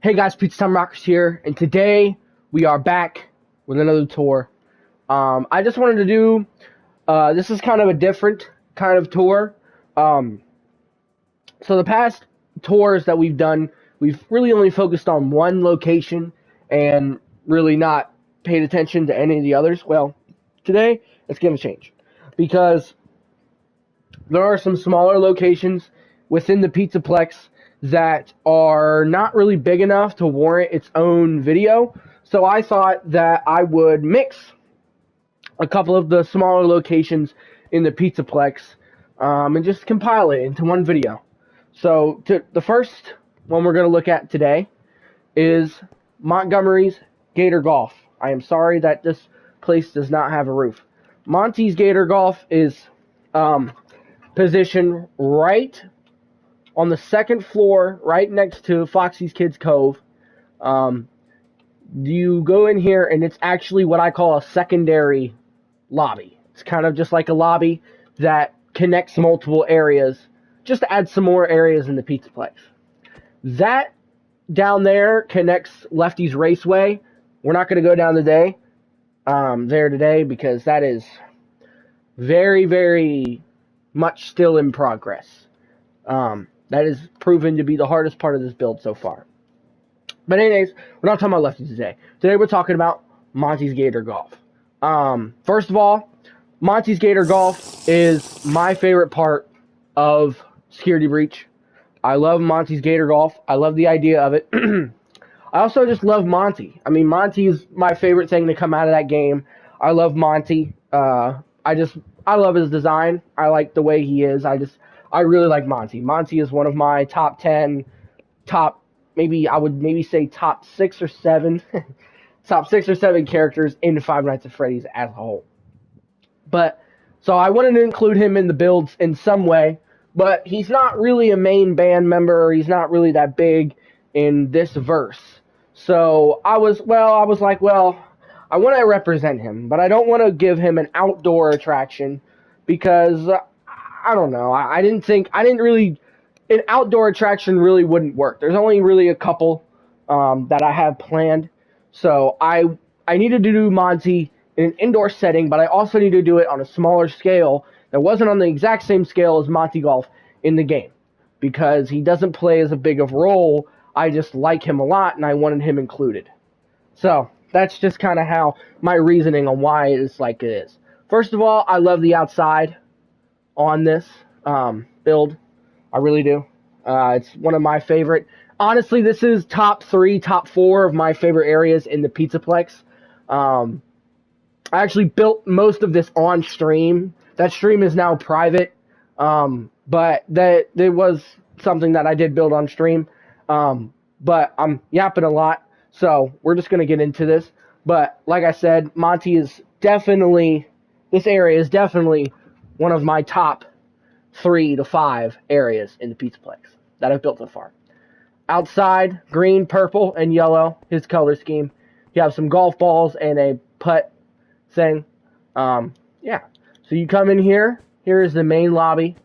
Hey guys, Pizza Time Rockers here, and today we are back with another tour. I just wanted to do, this is kind of a different kind of tour. Um, so the past tours that we've done, we've really only focused on one location and really not paid attention to any of the others. Well, today it's going to change because there are some smaller locations within the Pizzaplex that are not really big enough to warrant its own video. So I thought that I would mix a couple of the smaller locations in the Pizzaplex and just compile it into one video. So the first one we're going to look at today is Montgomery's Gator Golf. I am sorry that this place does not have a roof. Monty's Gator Golf is positioned right on the second floor, right next to Foxy's Kids Cove. You go in here, and it's actually what I call a secondary lobby. It's kind of just like a lobby that connects multiple areas, just to add some more areas in the Pizzaplex. That down there connects Lefty's Raceway. We're not going to go down there today because that is very, very much still in progress. That is proven to be the hardest part of this build so far. But anyways, we're not talking about Lefty today. Today we're talking about Monty's Gator Golf. First of all, Monty's Gator Golf is my favorite part of Security Breach. I love Monty's Gator Golf. I love the idea of it. I also just love Monty. I mean, Monty is my favorite thing to come out of that game. I love Monty. I love his design. I like the way he is. I really like Monty. Monty is one of my top 10, I would say top 6 or 7, top 6 or 7 characters in Five Nights at Freddy's as a whole. So I wanted to include him in the builds in some way, but he's not really a main band member. He's not really that big in this verse. So I was like, I want to represent him, but I don't want to give him an outdoor attraction because I don't know. An outdoor attraction really wouldn't work. There's only really a couple that I have planned. So I needed to do Monty in an indoor setting, but I also need to do it on a smaller scale that wasn't on the exact same scale as Monty Golf in the game because he doesn't play as a big of a role. I just like him a lot, and I wanted him included. So that's just kind of how my reasoning on why it is like it is. First of all, I love the outside on this build. I really do. It's one of my favorite. Honestly, this is top 3, top 4 of my favorite areas in the Pizzaplex. I actually built most of this on stream. That stream is now private, but that was something that I did build on stream. But I'm yapping a lot, so we're just going to get into this. But like I said, this area is definitely one of my top 3 to 5 areas in the Pizzaplex that I've built so far. Outside, green, purple, and yellow, his color scheme. You have some golf balls and a putt thing. Yeah. So you come in here. Here is the main lobby.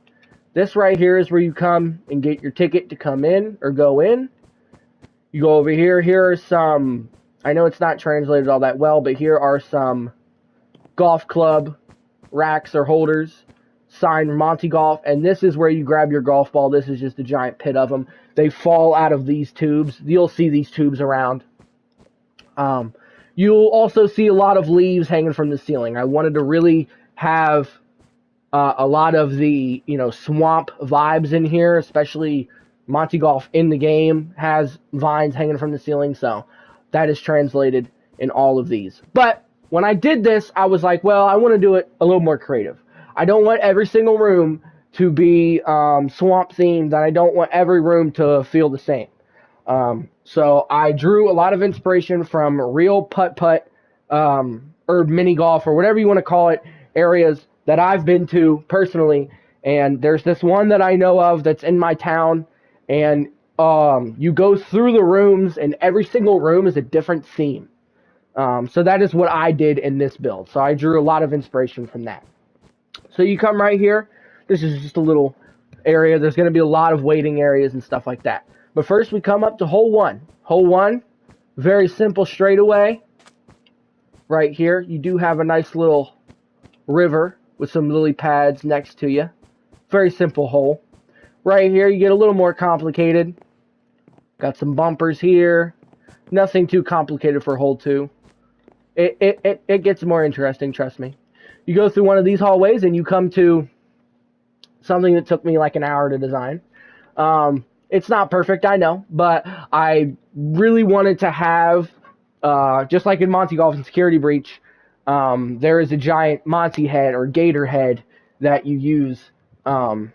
This right here is where you come and get your ticket to come in or go in. You go over here. Here are some, I know it's not translated all that well, but here are some golf club racks or holders signed Monty Golf, and this is where you grab your golf ball. This is just a giant pit of them. They fall out of these tubes. You'll see these tubes around. You'll also see a lot of leaves hanging from the ceiling. I wanted to really have a lot of the swamp vibes in here, especially Monty Golf in the game has vines hanging from the ceiling, so that is translated in all of these. But when I did this, I was like, well, I want to do it a little more creative. I don't want every single room to be swamp themed, and I don't want every room to feel the same. So I drew a lot of inspiration from real putt-putt or mini golf or whatever you want to call it, areas that I've been to personally. And there's this one that I know of that's in my town, and you go through the rooms, and every single room is a different theme. So that is what I did in this build. So I drew a lot of inspiration from that. So you come right here. This is just a little area. There's going to be a lot of waiting areas and stuff like that. But first we come up to hole 1. Hole 1, very simple straightaway. Right here, you do have a nice little river with some lily pads next to you. Very simple hole. Right here, you get a little more complicated. Got some bumpers here. Nothing too complicated for hole 2. It gets more interesting, trust me. You go through one of these hallways and you come to something that took me like an hour to design. It's not perfect, I know, but I really wanted to have, just like in Monty Golf and Security Breach, there is a giant Monty head or gator head that you use in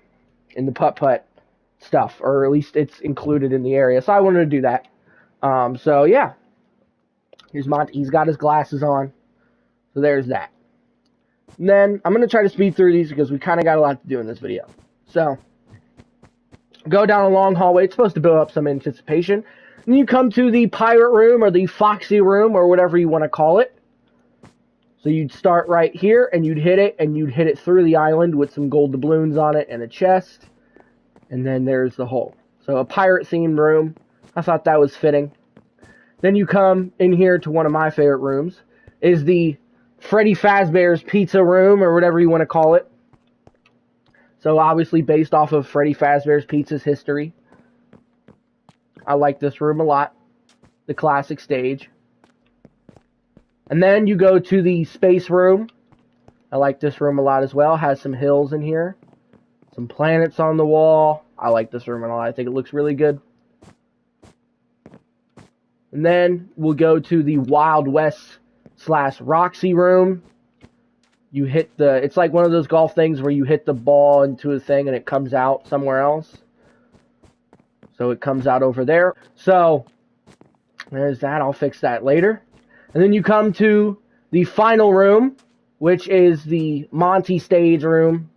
the putt-putt stuff, or at least it's included in the area. So I wanted to do that. So yeah, here's Monty. He's got his glasses on. So there's that. And then I'm going to try to speed through these because we kind of got a lot to do in this video. So go down a long hallway. It's supposed to build up some anticipation. And you come to the pirate room or the foxy room or whatever you want to call it. So you'd start right here and you'd hit it through the island with some gold doubloons on it and a chest. And then there's the hole. So a pirate themed room. I thought that was fitting. Then you come in here to one of my favorite rooms. Is the Freddy Fazbear's Pizza Room, or whatever you want to call it. So obviously based off of Freddy Fazbear's Pizza's history. I like this room a lot. The classic stage. And then you go to the space room. I like this room a lot as well. Has some hills in here. Some planets on the wall. I like this room a lot. I think it looks really good. And then we'll go to the Wild West / Roxy room. You hit it's like one of those golf things where you hit the ball into a thing and it comes out somewhere else. So it comes out over there. So there's that. I'll fix that later. And then you come to the final room, which is the Monty stage room.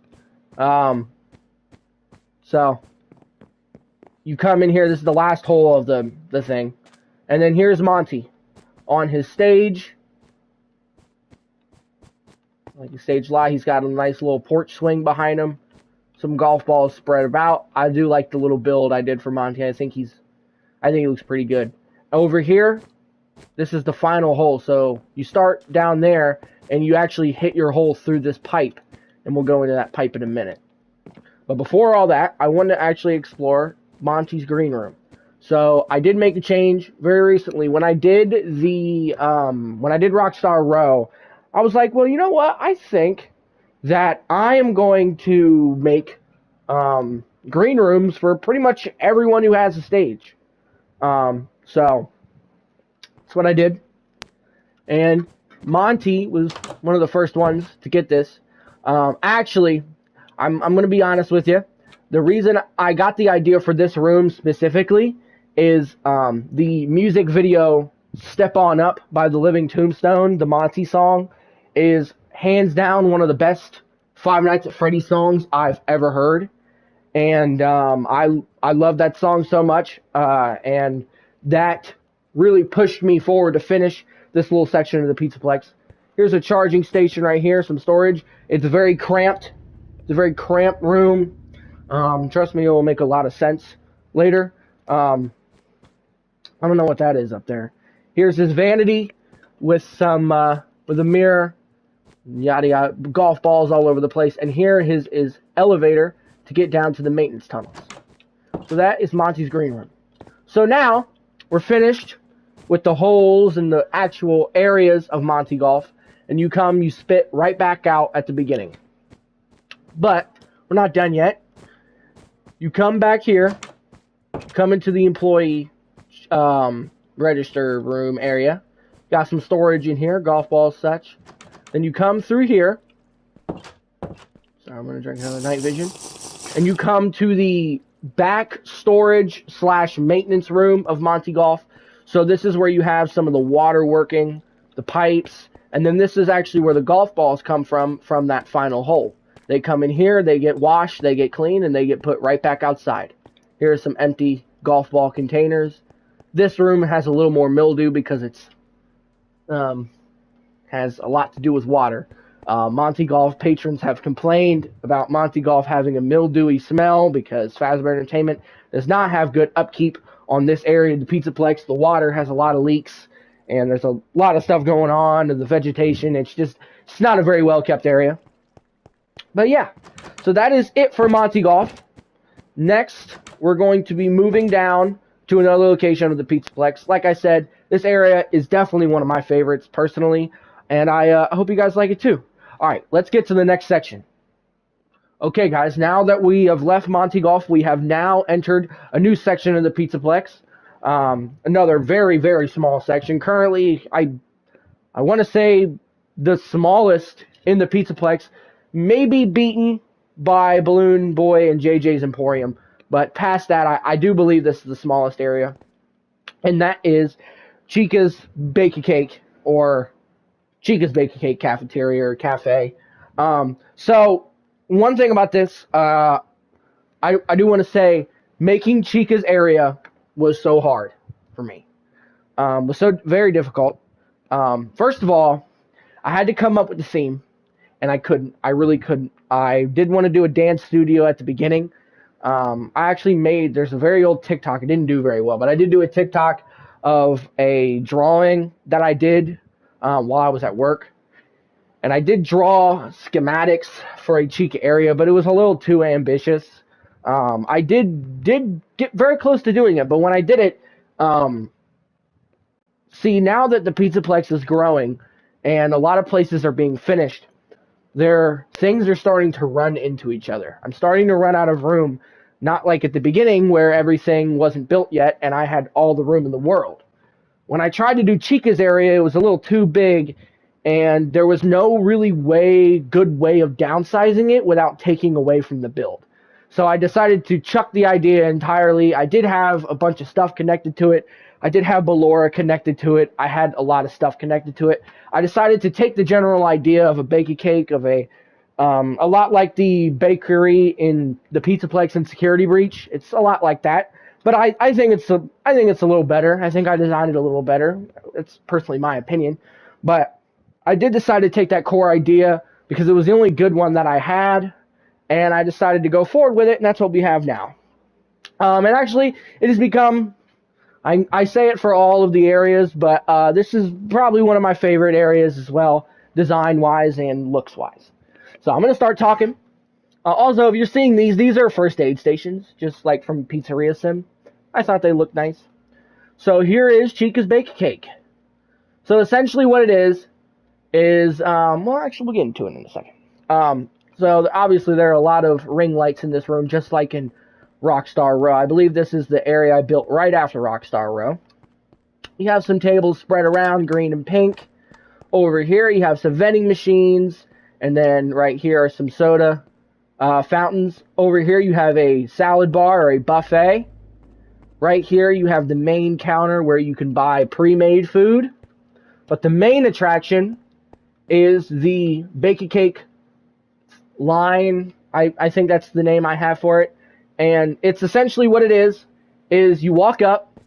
So you come in here. This is the last hole of the thing. And then here's Monty on his stage. Like a stage lie, he's got a nice little porch swing behind him. Some golf balls spread about. I do like the little build I did for Monty. I think he looks pretty good. Over here, this is the final hole. So you start down there and you actually hit your hole through this pipe. And we'll go into that pipe in a minute. But before all that, I wanted to actually explore Monty's green room. So I did make a change very recently. When I did Rockstar Row, I was like, well, you know what? I think that I am going to make green rooms for pretty much everyone who has a stage. So that's what I did. And Monty was one of the first ones to get this. Actually, I'm going to be honest with you. The reason I got the idea for this room specifically is the music video Step On Up by the Living Tombstone, the Monty song, is hands down one of the best Five Nights at Freddy's songs I've ever heard. And I love that song so much. And that really pushed me forward to finish this little section of the Pizzaplez. Here's a charging station right here, some storage. It's very cramped. It's a very cramped room. Trust me, it will make a lot of sense later. I don't know what that is up there. Here's his vanity with some with a mirror, yada yada, golf balls all over the place. And here is elevator to get down to the maintenance tunnels. So that is Monty's green room. So now we're finished with the holes and the actual areas of Monty Golf. And you spit right back out at the beginning. But we're not done yet. You come back here, come into the employee register room area. Got some storage in here, golf balls, such. Then you come through here. Sorry, I'm going to drink another night vision. And you come to the back storage / maintenance room of Monty Golf. So this is where you have some of the water working, the pipes, and then this is actually where the golf balls come from that final hole. They come in here, they get washed, they get cleaned, and they get put right back outside. Here are some empty golf ball containers. This room has a little more mildew because it's has a lot to do with water. Monty Golf patrons have complained about Monty Golf having a mildewy smell because Fazbear Entertainment does not have good upkeep on this area of the Pizzaplex. The water has a lot of leaks, and there's a lot of stuff going on, and the vegetation, it's not a very well kept area. But yeah, so that is it for Monty Golf. Next, we're going to be moving down to another location of the Pizzaplex. Like I said, this area is definitely one of my favorites personally, and I hope you guys like it too. All right, let's get to the next section. Okay, guys, now that we have left Monty Golf, we have now entered a new section of the Pizzaplex. Another very, very small section. Currently, I want to say the smallest in the Pizzaplex, maybe beaten by Balloon Boy and JJ's Emporium. But past that, I do believe this is the smallest area. And that is Chica's Bake a Cake, or Chica's Bake a Cake Cafeteria or Cafe. So, one thing about this, I do want to say, making Chica's area was so hard for me. Was so very difficult. First of all, I had to come up with the theme, and I couldn't. I really couldn't. I did want to do a dance studio at the beginning. I actually there's a very old TikTok. I didn't do very well, but I did do a TikTok of a drawing that I did while I was at work. And I did draw schematics for a Chica area, but it was a little too ambitious. I did get very close to doing it, but when I did it, see, now that the Pizzaplex is growing and a lot of places are being finished, things are starting to run into each other. I'm starting to run out of room, not like at the beginning where everything wasn't built yet and I had all the room in the world. When I tried to do Chica's area, it was a little too big, and there was no really good way of downsizing it without taking away from the build. So I decided to chuck the idea entirely. I did have a bunch of stuff connected to it. I did have Ballora connected to it. I had a lot of stuff connected to it. I decided to take the general idea of a bake-a-cake, of a lot like the bakery in the Pizzaplex and Security Breach. It's a lot like that. But I think it's a little better. I think I designed it a little better. It's personally my opinion. But I did decide to take that core idea because it was the only good one that I had, and I decided to go forward with it, and that's what we have now. And actually, it has become, I say it for all of the areas, but this is probably one of my favorite areas as well, design-wise and looks-wise. So I'm going to start talking. Also, if you're seeing these are first aid stations, just like from Pizzeria Sim. I thought they looked nice. So here is Chica's Bake Cake. So essentially what it is, well, actually, we'll get into it in a second. So obviously there are a lot of ring lights in this room, just like in Rockstar Row. I believe this is the area I built right after Rockstar Row. You have some tables spread around, green and pink. Over here you have some vending machines, and then right here are some soda fountains. Over here you have a salad bar or a buffet. Right here you have the main counter where you can buy pre-made food. But the main attraction is the Bake-A-Cake line. I think that's the name I have for it. And it's essentially what it is you walk up.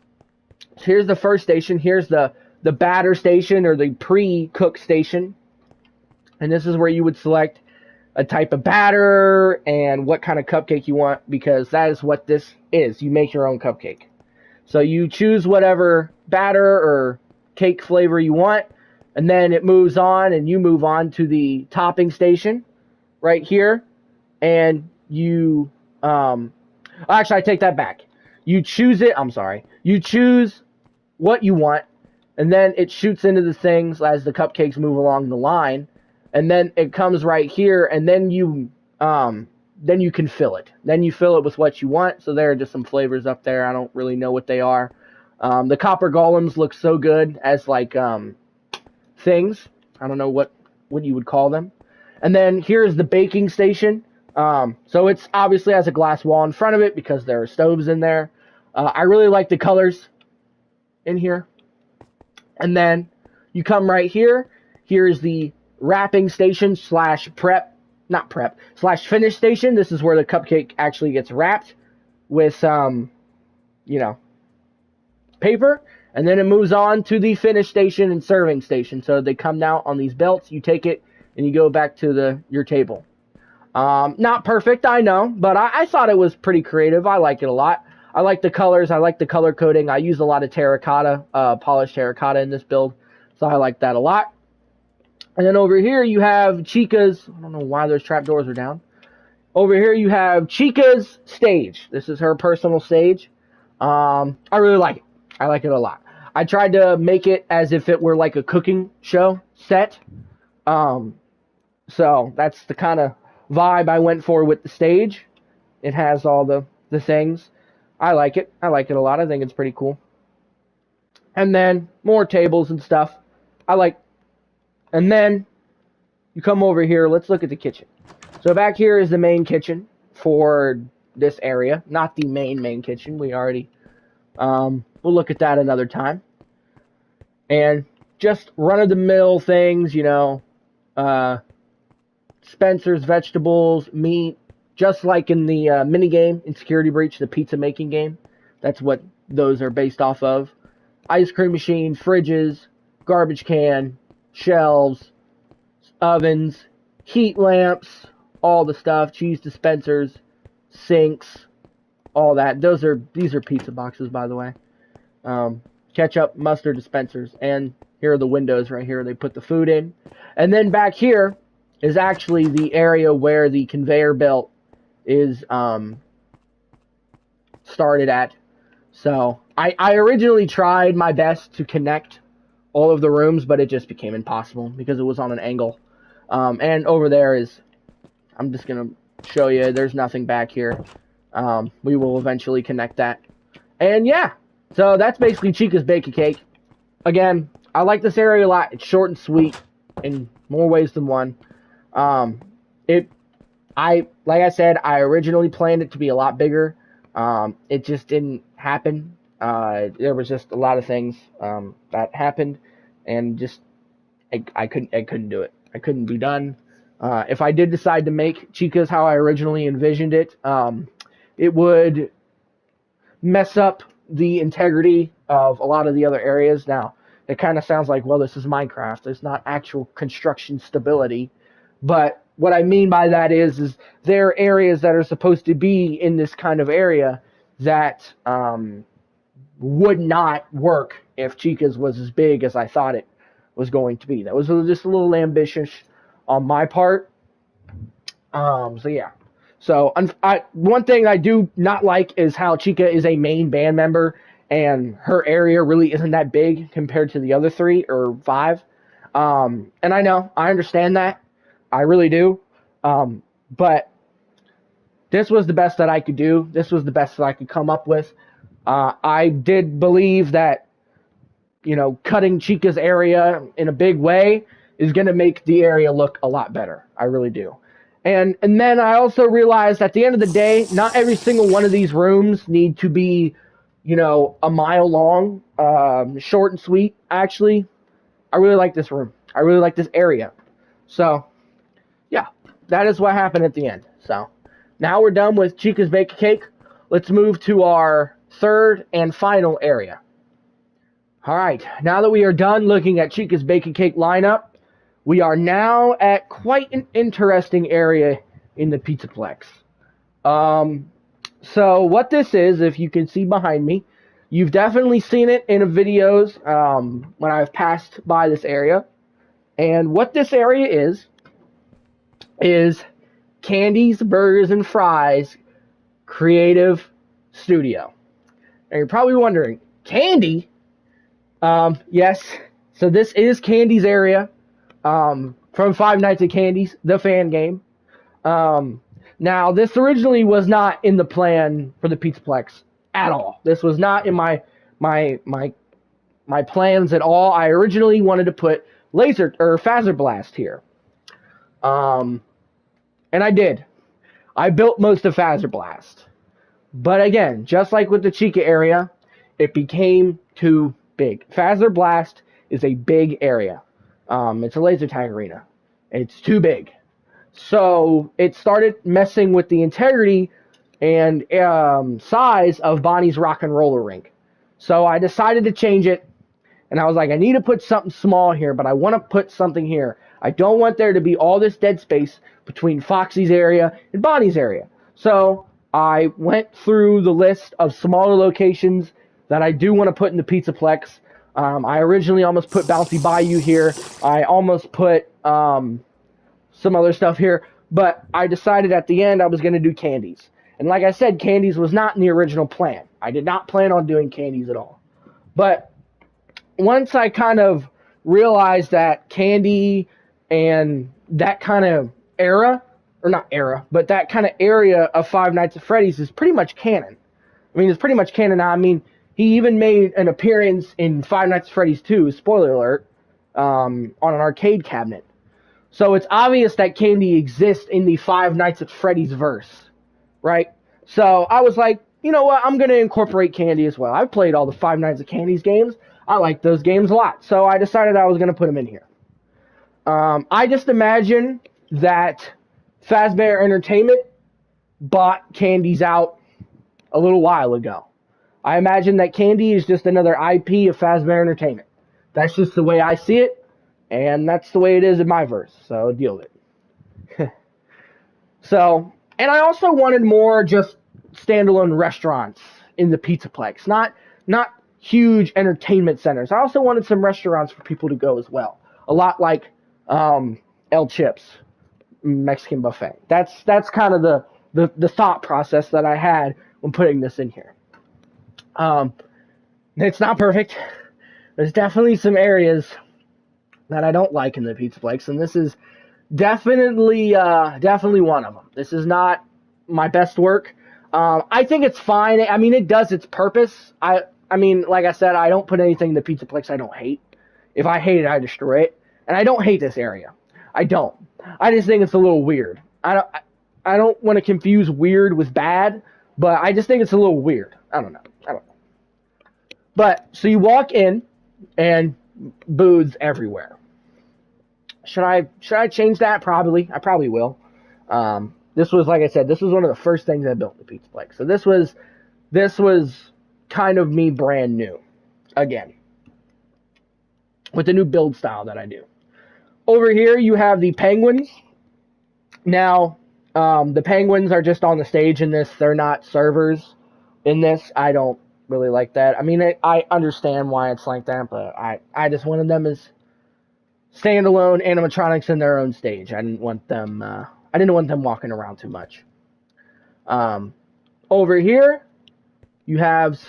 Here's the first station. Here's the batter station, or the pre-cook station. And this is where you would select a type of batter and what kind of cupcake you want, because that is what this is. You make your own cupcake. So you choose whatever batter or cake flavor you want, and then it moves on, and you move on to the topping station right here, and you actually, I take that back. You choose what you want, and then it shoots into the things as the cupcakes move along the line, and then it comes right here, and then you can fill it. Then you fill it with what you want. So there are just some flavors up there. I don't really know what they are. The copper golems look so good as like things. I don't know what you would call them. And then here's the baking station. So it's obviously has a glass wall in front of it because there are stoves in there. I really like the colors in here. And then you come right here. Here's the wrapping station slash finish station. This is where the cupcake actually gets wrapped with paper, and then it moves on to the finish station and serving station. So they come out on these belts. You take it and you go back to your table. Not perfect, I know, but I thought it was pretty creative. I like it a lot. I like the colors. I like the color coding. I use a lot of terracotta, polished terracotta in this build, so I like that a lot. And then over here you have Chica's. I don't know why those trapdoors are down. Over here you have Chica's stage. This is her personal stage. I really like it. I like it a lot. I tried to make it as if it were like a cooking show set. So that's the kind of vibe I went for with the stage. It has all the things. I like it. I like it a lot. I think it's pretty cool. And then more tables and stuff. And then you come over here. Let's look at the kitchen. So back here is the main kitchen for this area. Not the main kitchen. We already, we'll look at that another time. And just run-of-the-mill things, you know, Spencer's vegetables, meat, just like in the mini game in Security Breach, the pizza making game. That's what those are based off of. Ice cream machine, fridges, garbage can, shelves, ovens, heat lamps, all the stuff, cheese dispensers, sinks, all that. These are pizza boxes, by the way. Ketchup, mustard dispensers, and here are the windows right here. They put the food in. And then back here is actually the area where the conveyor belt is started at. So I originally tried my best to connect all of the rooms, but it just became impossible because it was on an angle. And over there is, I'm just going to show you, there's nothing back here. We will eventually connect that. And yeah, so that's basically Chica's Bake a Cake. Again, I like this area a lot. It's short and sweet in more ways than one. Like I said, I originally planned it to be a lot bigger. It just didn't happen. There was just a lot of things that happened, and just I couldn't do it. I couldn't be done. If I did decide to make Chica's how I originally envisioned it, it would mess up the integrity of a lot of the other areas. Now, it kind of sounds like, well, this is Minecraft. There's not actual construction stability. But what I mean by that is there are areas that are supposed to be in this kind of area that would not work if Chica's was as big as I thought it was going to be. That was just a little ambitious on my part. So yeah. So one thing I do not like is how Chica is a main band member, and her area really isn't that big compared to the other 3 or 5. And I understand that. I really do. But this was the best that I could do. This was the best that I could come up with. I did believe that, you know, cutting Chica's area in a big way is going to make the area look a lot better. I really do. And then I also realized at the end of the day, not every single one of these rooms need to be, you know, a mile long, short and sweet. Actually, I really like this room. I really like this area. So, yeah, that is what happened at the end. So, now we're done with Chica's Bake a Cake. Let's move to our third and final area. All right, now that we are done looking at Chica's Bake a Cake lineup, we are now at quite an interesting area in the Pizzaplex. So what this is, if you can see behind me, you've definitely seen it in videos when I've passed by this area. And what this area is Candy's Burgers and Fries Creative Studio. And you're probably wondering, Candy? Yes. So this is Candy's area. From Five Nights at Candy's, the fan game. Now, this originally was not in the plan for the Pizzaplex at all. This was not in my plans at all. I originally wanted to put Phaser Blast here. And I did. I built most of Phaser Blast. But again, just like with the Chica area, it became too big. Phaser Blast is a big area. It's a laser tag arena. It's too big. So it started messing with the integrity and size of Bonnie's Rock and Roller Rink. So I decided to change it. And I was like, I need to put something small here, but I want to put something here. I don't want there to be all this dead space between Foxy's area and Bonnie's area. So I went through the list of smaller locations that I do want to put in the Pizzaplex. I originally almost put Bouncy Bayou here. I almost put some other stuff here, but I decided at the end I was going to do Candies. And like I said, Candies was not in the original plan. I did not plan on doing Candies at all. But once I kind of realized that Candy and that kind of era, or not era, but that kind of area of Five Nights at Freddy's is pretty much canon. I mean, it's pretty much canon now. I mean, he even made an appearance in Five Nights at Freddy's 2, spoiler alert, on an arcade cabinet. So it's obvious that Candy exists in the Five Nights at Freddy's verse, right? So I was like, you know what, I'm going to incorporate Candy as well. I've played all the Five Nights at Candy's games. I like those games a lot. So I decided I was going to put them in here. I just imagine that Fazbear Entertainment bought Candies out a little while ago. I imagine that Candy is just another IP of Fazbear Entertainment. That's just the way I see it, and that's the way it is in my verse, so deal with it. So, and I also wanted more just standalone restaurants in the Pizzaplex, not huge entertainment centers. I also wanted some restaurants for people to go as well. A lot like El Chips Mexican buffet. That's kind of the thought process that I had when putting this in here. It's not perfect. There's definitely some areas that I don't like in the Pizzaplex, and this is definitely one of them. This is not my best work. I think it's fine. I mean, it does its purpose. I mean, like I said, I don't put anything in the Pizzaplex I don't hate. If I hate it, I destroy it. And I don't hate this area. I don't. I just think it's a little weird. I don't want to confuse weird with bad, but I just think it's a little weird. I don't know. But, so you walk in, and booths everywhere. Should I change that? Probably. I probably will. This was, like I said, this was one of the first things I built in the Pizzaplex. So this was kind of me brand new. Again. With the new build style that I do. Over here, you have the penguins. Now, the penguins are just on the stage in this. They're not servers in this. I don't really like that. I mean, I understand why it's like that, but I just wanted them as standalone animatronics in their own stage. I didn't want them walking around too much. Over here, you have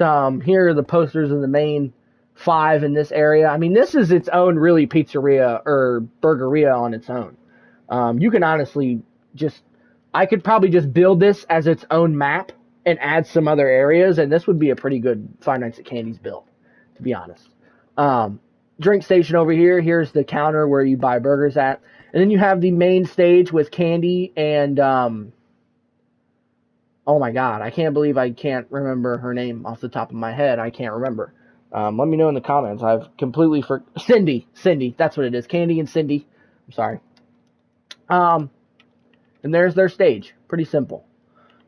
here are the posters of the main 5 in this area. I mean, this is its own really pizzeria or burgeria on its own. You can honestly I could probably just build this as its own map and add some other areas, and this would be a pretty good Five Nights at Candy's build, to be honest. Drink station over here. Here's the counter where you buy burgers at. And then you have the main stage with Candy and, oh my god, I can't believe I can't remember her name off the top of my head. I can't remember. Let me know in the comments. I've completely Cindy, that's what it is. Candy and Cindy. I'm sorry. And there's their stage. Pretty simple.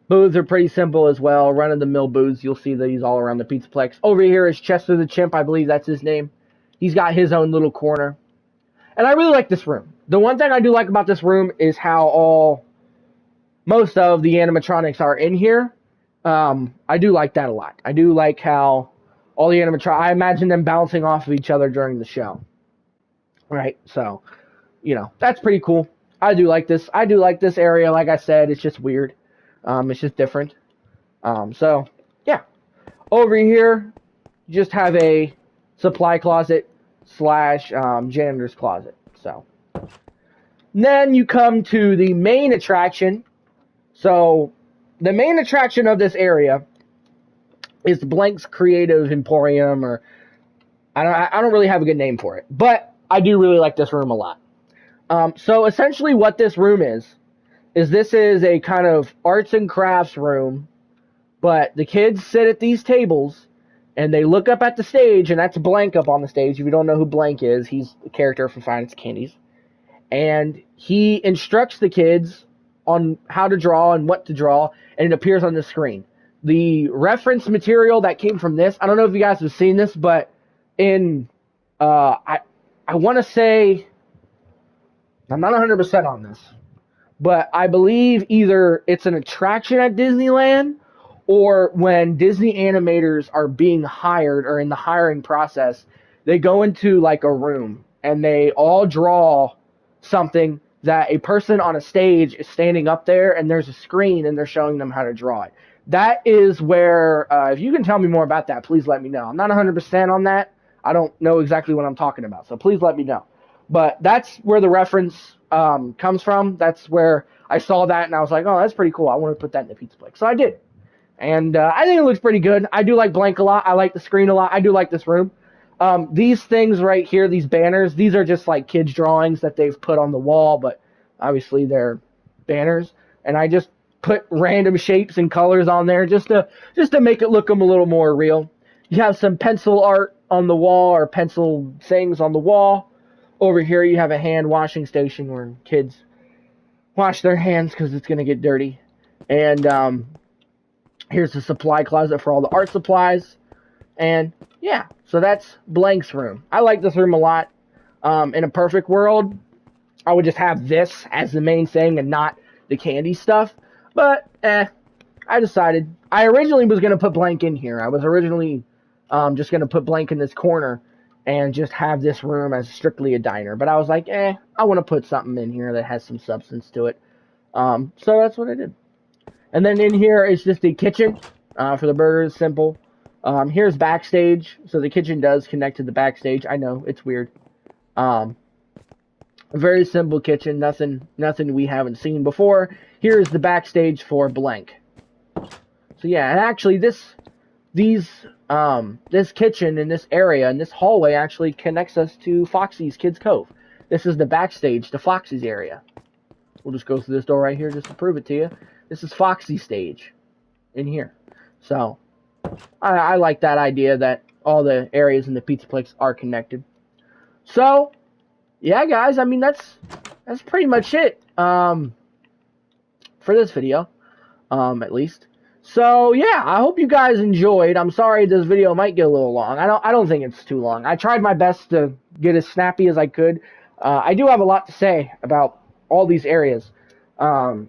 Booths are pretty simple as well. Run-of-the-mill booths. You'll see these all around the Pizzaplex. Over here is Chester the Chimp. I believe that's his name. He's got his own little corner. And I really like this room. The one thing I do like about this room is how most of the animatronics are in here. I do like that a lot. I do like how all the animatronics, I imagine them bouncing off of each other during the show. Right? So, that's pretty cool. I do like this. I do like this area. Like I said, it's just weird. It's just different. So, yeah. Over here, you just have a supply closet / janitor's closet. So, then you come to the main attraction. So, the main attraction of this area is Blank's Creative Emporium, or I don't really have a good name for it, but I do really like this room a lot. So essentially what this room is this is a kind of arts and crafts room, but the kids sit at these tables and they look up at the stage, and that's Blank up on the stage. If you don't know who Blank is, he's a character from Five Nights at Candy's. And he instructs the kids on how to draw and what to draw, and it appears on the screen. The reference material that came from this, I don't know if you guys have seen this, but in, I want to say, I'm not 100% on this, but I believe either it's an attraction at Disneyland, or when Disney animators are being hired or in the hiring process, they go into like a room and they all draw something that a person on a stage is standing up there, and there's a screen and they're showing them how to draw it. That is where, if you can tell me more about that, please let me know. I'm not 100% on that. I don't know exactly what I'm talking about, so please let me know. But that's where the reference comes from. That's where I saw that, and I was like, oh, that's pretty cool. I want to put that in the Pizzaplez. So I did. And I think it looks pretty good. I do like blank a lot. I like the screen a lot. I do like this room. These things right here, these banners, these are just like kids' drawings that they've put on the wall, but obviously they're banners. And I just put random shapes and colors on there just to make it look them a little more real. You have some pencil art on the wall, or pencil things on the wall. Over here you have a hand washing station where kids wash their hands because it's going to get dirty. And here's the supply closet for all the art supplies. And yeah, so that's Blank's room. I like this room a lot. In a perfect world, I would just have this as the main thing and not the candy stuff. But I decided. I originally was going to put Blank in here. I was originally just going to put Blank in this corner and just have this room as strictly a diner. But I was like, I want to put something in here that has some substance to it. So that's what I did. And then in here is just the kitchen for the burgers, simple. Here's backstage, so the kitchen does connect to the backstage. I know, it's weird. Very simple kitchen, nothing we haven't seen before. Here's the backstage for Blank. So yeah, and actually this kitchen in this area, in this hallway, actually connects us to Foxy's Kids Cove. This is the backstage to Foxy's area. We'll just go through this door right here just to prove it to you. This is Foxy stage in here. So I like that idea that all the areas in the Pizzaplez are connected. So yeah, guys, I mean that's pretty much it for this video, at least. So yeah, I hope you guys enjoyed. I'm sorry this video might get a little long. I don't think it's too long. I tried my best to get as snappy as I could. I do have a lot to say about all these areas. When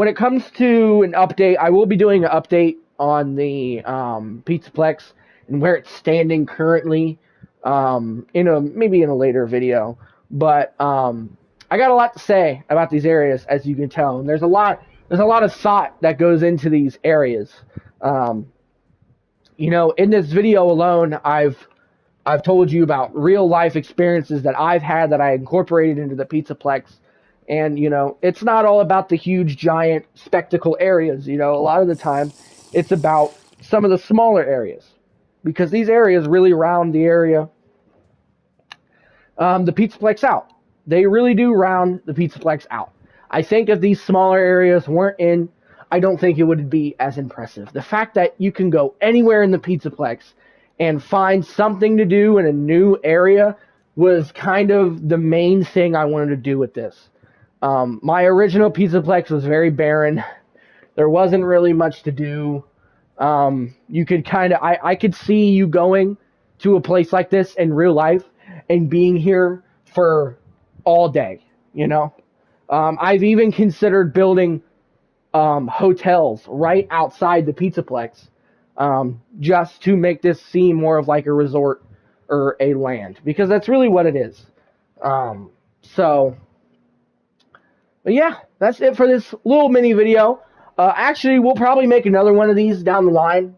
it comes to an update, I will be doing an update on the Pizzaplez and where it's standing currently maybe in a later video. But I got a lot to say about these areas, as you can tell, and there's a lot of thought that goes into these areas. In this video alone, I've told you about real life experiences that I've had that I incorporated into the Pizzaplez. And, it's not all about the huge, giant spectacle areas. A lot of the time, it's about some of the smaller areas. Because these areas really round the area, the Pizzaplez out. They really do round the Pizzaplez out. I think if these smaller areas weren't in, I don't think it would be as impressive. The fact that you can go anywhere in the Pizzaplez and find something to do in a new area was kind of the main thing I wanted to do with this. My original Pizzaplez was very barren. There wasn't really much to do. You could I could see you going to a place like this in real life and being here for all day, I've even considered building hotels right outside the Pizzaplez, just to make this seem more of like a resort or a land, because that's really what it is. But yeah, that's it for this little mini video. Actually, we'll probably make another one of these down the line.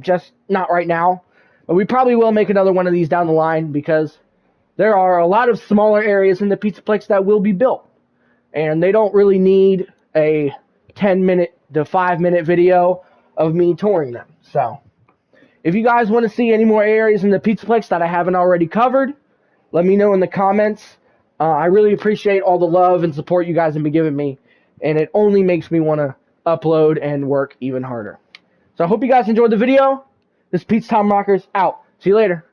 Just not right now. But we probably will make another one of these down the line, because there are a lot of smaller areas in the Pizzaplez that will be built. And they don't really need a 10-minute to 5-minute video of me touring them. So, if you guys want to see any more areas in the Pizzaplez that I haven't already covered, let me know in the comments. I really appreciate all the love and support you guys have been giving me, and it only makes me want to upload and work even harder. So I hope you guys enjoyed the video. This is Pizza Time Rockers out. See you later.